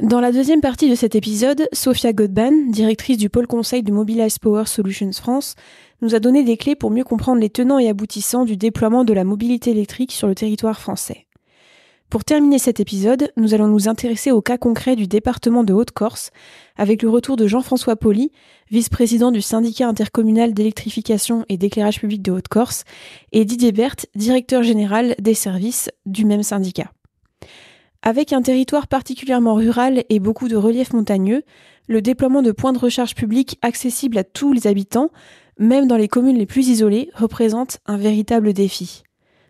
Dans la deuxième partie de cet épisode, Sophia Godban, directrice du pôle conseil de Mobilize Power Solutions France, nous a donné des clés pour mieux comprendre les tenants et aboutissants du déploiement de la mobilité électrique sur le territoire français. Pour terminer cet épisode, nous allons nous intéresser au cas concret du département de Haute-Corse, avec le retour de Jean-François Pauly, vice-président du syndicat intercommunal d'électrification et d'éclairage public de Haute-Corse, et Didier Berthe, directeur général des services du même syndicat. Avec un territoire particulièrement rural et beaucoup de relief montagneux, le déploiement de points de recharge publics accessibles à tous les habitants, même dans les communes les plus isolées, représente un véritable défi.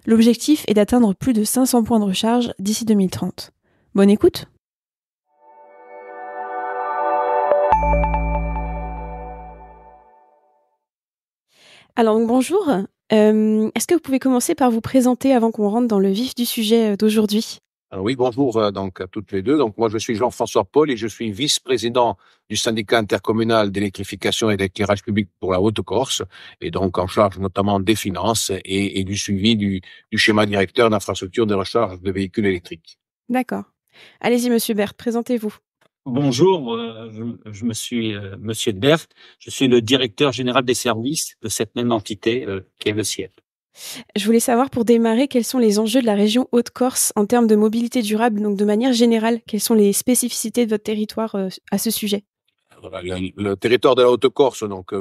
L'objectif est d'atteindre plus de 500 points de recharge d'ici 2030. Bonne écoute! Alors bonjour, est-ce que vous pouvez commencer par vous présenter avant qu'on rentre dans le vif du sujet d'aujourd'hui ? Alors oui, bonjour donc à toutes les deux. Donc moi je suis Jean-François Paul et je suis vice-président du syndicat intercommunal d'électrification et d'éclairage public pour la Haute-Corse et donc en charge notamment des finances et du suivi du schéma directeur d'infrastructure de recharge de véhicules électriques. D'accord. Allez-y Monsieur Berthe, présentez-vous. Bonjour, je me suis Monsieur Berthe, je suis le directeur général des services de cette même entité qui est le CIEP. Je voulais savoir pour démarrer quels sont les enjeux de la région Haute-Corse en termes de mobilité durable, donc de manière générale, quelles sont les spécificités de votre territoire à ce sujet ? Voilà, le territoire de la Haute-Corse, donc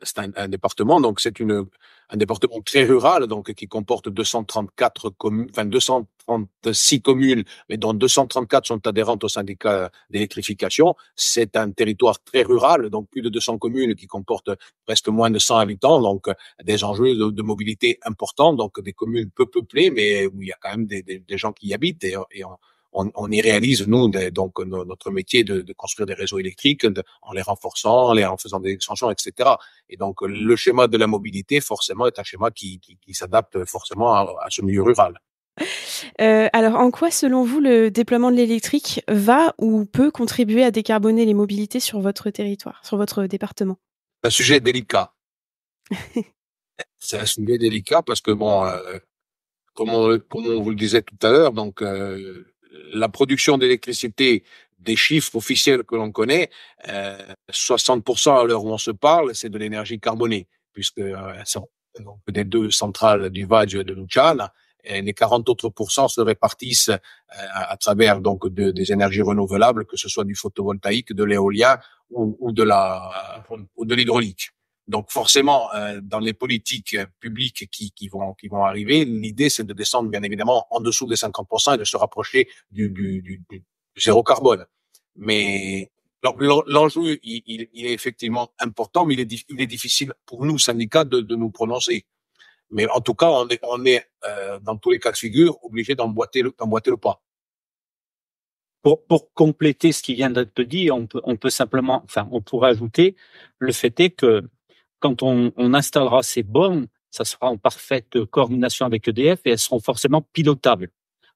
c'est un département, donc c'est un département très rural, donc qui comporte 234 communes, enfin 236 communes, mais dont 234 sont adhérentes au syndicat d'électrification. C'est un territoire très rural, donc plus de 200 communes qui comportent presque moins de 100 habitants, donc des enjeux de mobilité importants, donc des communes peu peuplées, mais où il y a quand même des gens qui y habitent et on y réalise, nous, donc notre métier de construire des réseaux électriques en les renforçant, en faisant des extensions, etc. Et donc, le schéma de la mobilité, forcément, est un schéma qui s'adapte forcément à ce milieu rural. Alors, en quoi, selon vous, le déploiement de l'électrique va ou peut contribuer à décarboner les mobilités sur votre territoire, sur votre département ? C'est un sujet délicat. C'est un sujet délicat parce que, bon, comme on vous le disait tout à l'heure, donc la production d'électricité, des chiffres officiels que l'on connaît, 60% à l'heure où on se parle, c'est de l'énergie carbonée, puisque donc, des deux centrales du Vadj et de Luciana, et les 40 autres pourcents se répartissent à travers donc des énergies renouvelables, que ce soit du photovoltaïque, de l'éolien ou de l'hydraulique. Donc forcément, dans les politiques publiques qui vont arriver, l'idée c'est de descendre bien évidemment en dessous des 50% et de se rapprocher du zéro carbone. Mais l'enjeu, il est effectivement important, mais il est difficile pour nous syndicats de nous prononcer. Mais en tout cas, on est dans tous les cas de figure obligé d'emboîter le pas. Pour compléter ce qui vient d'être dit, on peut simplement, enfin, on pourrait ajouter le fait est que quand on installera ces bornes, ça sera en parfaite coordination avec EDF et elles seront forcément pilotables.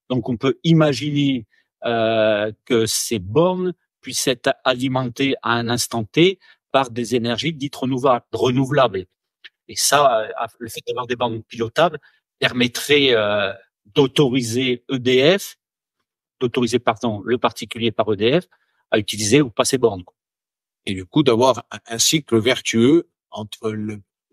Donc, on peut imaginer que ces bornes puissent être alimentées à un instant T par des énergies dites renouvelables. Et ça, le fait d'avoir des bornes pilotables permettrait d'autoriser le particulier par EDF à utiliser ou pas ces bornes. Et du coup, d'avoir un cycle vertueux entre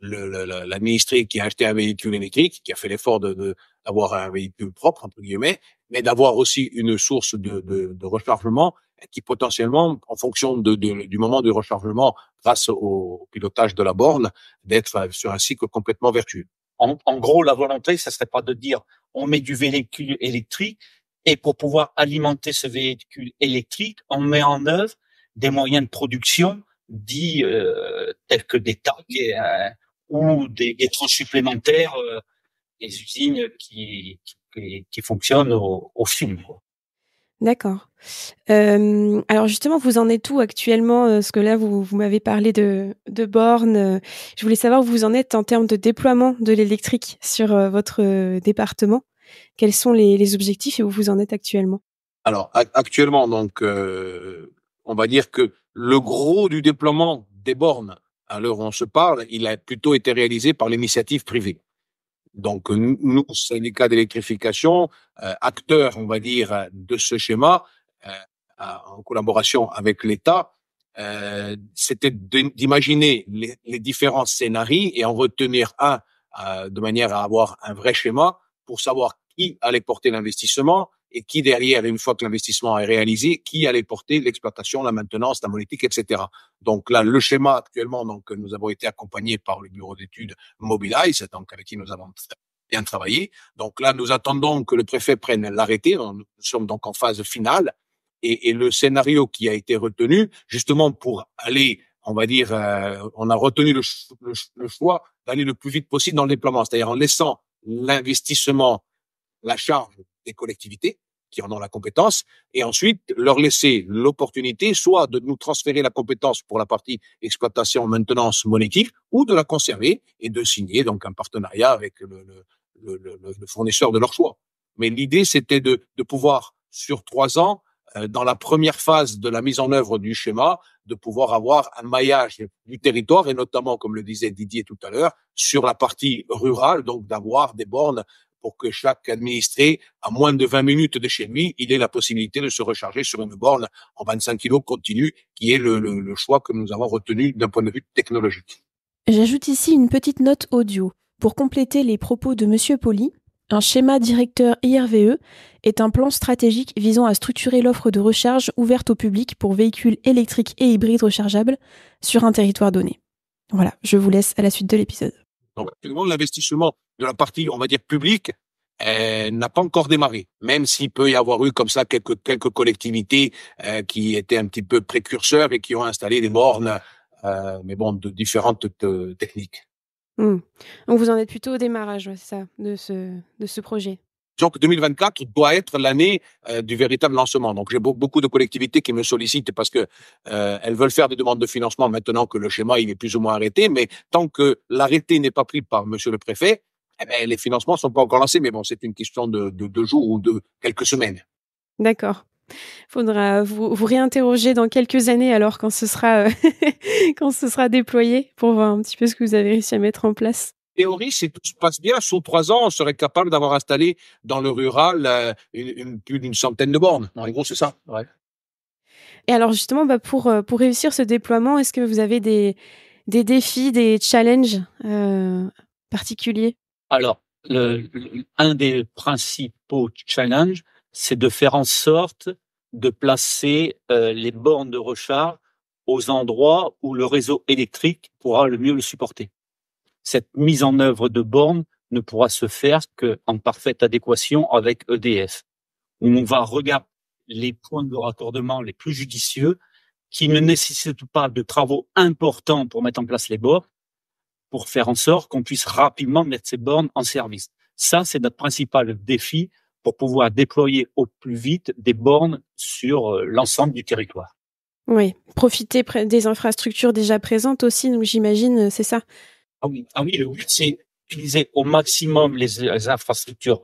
l'administré qui a acheté un véhicule électrique, qui a fait l'effort d'avoir un véhicule propre, entre guillemets, mais d'avoir aussi une source de rechargement qui potentiellement, en fonction du moment du rechargement, grâce au pilotage de la borne, d'être sur un cycle complètement vertueux. En gros, la volonté, ça serait pas de dire on met du véhicule électrique et pour pouvoir alimenter ce véhicule électrique, on met en œuvre des moyens de production dits tels que des tags ou des tranches supplémentaires, des usines qui fonctionnent au fil. D'accord. Alors justement, vous en êtes où actuellement ? Parce que là, vous m'avez parlé de bornes. Je voulais savoir où vous en êtes en termes de déploiement de l'électrique sur votre département. Quels sont les objectifs et où vous en êtes actuellement ? Alors actuellement, donc, on va dire que le gros du déploiement des bornes, à l'heure où on se parle, il a plutôt été réalisé par l'initiative privée. Donc nous, syndicats d'électrification, acteurs, on va dire, de ce schéma, en collaboration avec l'État, c'était d'imaginer les différents scénarios et en retenir un de manière à avoir un vrai schéma pour savoir qui allait porter l'investissement et qui derrière, une fois que l'investissement est réalisé, qui allait porter l'exploitation, la maintenance, la monétique, etc. Donc là, le schéma actuellement, donc nous avons été accompagnés par le bureau d'études Mobilize, donc avec qui nous avons bien travaillé. Donc là, nous attendons que le préfet prenne l'arrêté. Nous sommes donc en phase finale. Et le scénario qui a été retenu, justement pour aller, on va dire, on a retenu le choix d'aller le plus vite possible dans le déploiement, c'est-à-dire en laissant l'investissement, la charge des collectivités qui en ont la compétence, et ensuite leur laisser l'opportunité soit de nous transférer la compétence pour la partie exploitation, maintenance monétique, ou de la conserver et de signer donc un partenariat avec le fournisseur de leur choix. Mais l'idée, c'était de pouvoir, sur 3 ans, dans la première phase de la mise en œuvre du schéma, de pouvoir avoir un maillage du territoire et notamment, comme le disait Didier tout à l'heure, sur la partie rurale, donc d'avoir des bornes pour que chaque administré, à moins de 20 minutes de chez lui, il ait la possibilité de se recharger sur une borne en 25 kg continu, qui est le choix que nous avons retenu d'un point de vue technologique. J'ajoute ici une petite note audio. Pour compléter les propos de Monsieur Poli, un schéma directeur IRVE est un plan stratégique visant à structurer l'offre de recharge ouverte au public pour véhicules électriques et hybrides rechargeables sur un territoire donné. Voilà, je vous laisse à la suite de l'épisode. Donc, l'investissement de la partie, on va dire, publique, n'a pas encore démarré, même s'il peut y avoir eu comme ça quelques collectivités qui étaient un petit peu précurseurs et qui ont installé des bornes, mais bon, de différentes techniques. Donc vous en êtes plutôt au démarrage, c'est ça, de ce projet. Donc 2024 doit être l'année du véritable lancement. Donc j'ai beaucoup de collectivités qui me sollicitent parce que elles veulent faire des demandes de financement maintenant que le schéma il est plus ou moins arrêté, mais tant que l'arrêté n'est pas pris par Monsieur le Préfet, eh ben, les financements sont pas encore lancés. Mais bon, c'est une question de jours ou de quelques semaines. D'accord. Faudra vous réinterroger dans quelques années alors quand ce sera quand ce sera déployé pour voir un petit peu ce que vous avez réussi à mettre en place. Théorie, si tout se passe bien, sous 3 ans, on serait capable d'avoir installé dans le rural plus d'une centaine de bornes. En gros, c'est ça. Ouais. Et alors justement, pour réussir ce déploiement, est-ce que vous avez des défis, des challenges particuliers? Alors, un des principaux challenges, c'est de faire en sorte de placer les bornes de recharge aux endroits où le réseau électrique pourra le mieux le supporter. Cette mise en œuvre de bornes ne pourra se faire qu'en parfaite adéquation avec EDF, où on va regarder les points de raccordement les plus judicieux qui ne nécessitent pas de travaux importants pour mettre en place les bornes, pour faire en sorte qu'on puisse rapidement mettre ces bornes en service. Ça, c'est notre principal défi pour pouvoir déployer au plus vite des bornes sur l'ensemble du territoire. Oui, profiter des infrastructures déjà présentes aussi, donc j'imagine, c'est ça. Ah oui, le but, c'est d'utiliser au maximum les infrastructures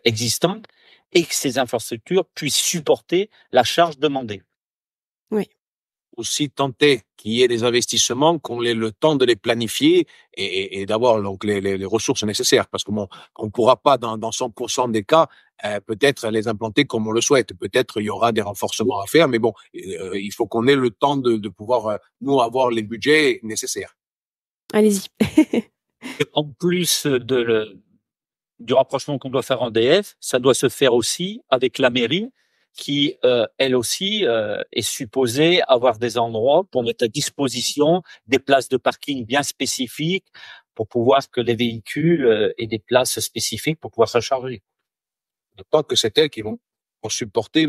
existantes et que ces infrastructures puissent supporter la charge demandée. Oui. Aussi tenter qu'il y ait des investissements, qu'on ait le temps de les planifier et d'avoir donc les ressources nécessaires, parce que bon, on pourra pas dans 100% des cas peut-être les implanter comme on le souhaite. Peut-être il y aura des renforcements à faire, mais bon, il faut qu'on ait le temps de pouvoir nous avoir les budgets nécessaires. Allez-y. En plus du rapprochement qu'on doit faire en DF, ça doit se faire aussi avec la mairie qui, elle aussi, est supposée avoir des endroits pour mettre à disposition des places de parking bien spécifiques pour pouvoir que les véhicules aient des places spécifiques pour pouvoir recharger. D'autant que c'est elles qui vont supporter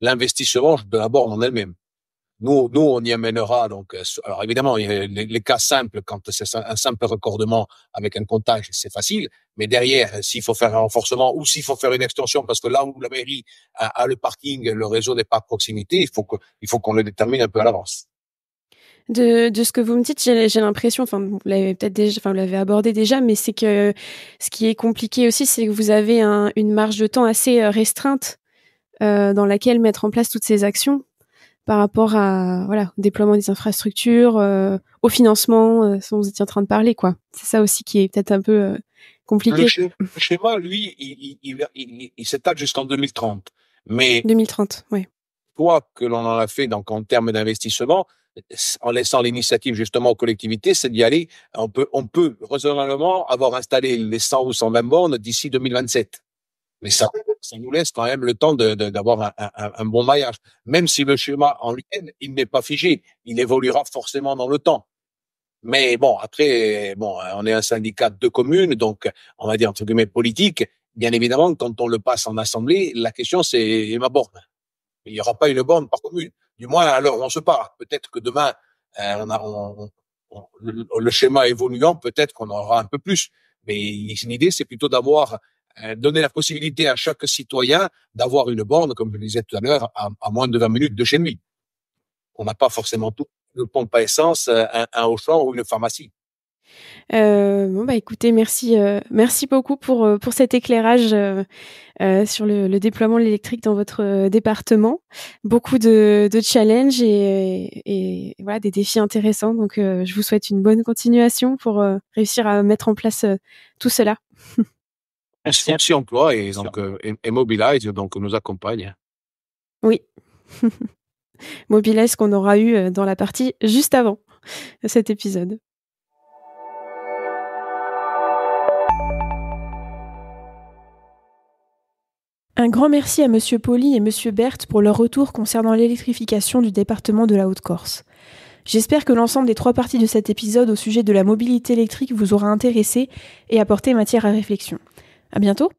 l'investissement de la borne en elle-même. Nous, on y amènera donc. Alors évidemment, il y a les cas simples quand c'est un simple raccordement avec un comptage, c'est facile. Mais derrière, s'il faut faire un renforcement ou s'il faut faire une extension, parce que là où la mairie a le parking, le réseau n'est pas à proximité, il faut qu'on le détermine un peu à l'avance. De ce que vous me dites, j'ai l'impression, enfin vous l'avez peut-être déjà, enfin vous l'avez abordé déjà, mais c'est que ce qui est compliqué aussi, c'est que vous avez une marge de temps assez restreinte dans laquelle mettre en place toutes ces actions par rapport au déploiement des infrastructures, au financement dont vous étiez en train de parler, quoi. C'est ça aussi qui est peut-être un peu compliqué. Le schéma, lui, il s'étale jusqu'en 2030. Mais 2030, oui. choix que l'on en a fait donc en termes d'investissement, en laissant l'initiative justement aux collectivités, c'est d'y aller. On peut raisonnablement avoir installé les 100 ou 120 bornes d'ici 2027. Mais ça nous laisse quand même le temps d'avoir un bon maillage. Même si le schéma en lui-même, il n'est pas figé, il évoluera forcément dans le temps. Mais bon, après, on est un syndicat de communes, donc on va dire entre guillemets politique. Bien évidemment, quand on le passe en assemblée, la question c'est ma borne. Il n'y aura pas une borne par commune. Du moins, alors on se parle. Peut-être que demain, le schéma évoluant, peut-être qu'on aura un peu plus. Mais l'idée, c'est plutôt d'avoir donner la possibilité à chaque citoyen d'avoir une borne, comme je le disais tout à l'heure, à moins de 20 minutes de chez lui. On n'a pas forcément tout, une pompe à essence, un Auchan ou une pharmacie. Écoutez, merci beaucoup pour cet éclairage sur le déploiement de l'électrique dans votre département. Beaucoup de challenges et voilà, des défis intéressants. Donc, je vous souhaite une bonne continuation pour réussir à mettre en place tout cela. Merci Emploi et donc et Mobilize donc nous accompagne. Oui. Mobilize qu'on aura eu dans la partie juste avant cet épisode. Un grand merci à Monsieur Pauly et Monsieur Berthe pour leur retour concernant l'électrification du département de la Haute-Corse. J'espère que l'ensemble des 3 parties de cet épisode au sujet de la mobilité électrique vous aura intéressé et apporté matière à réflexion. À bientôt!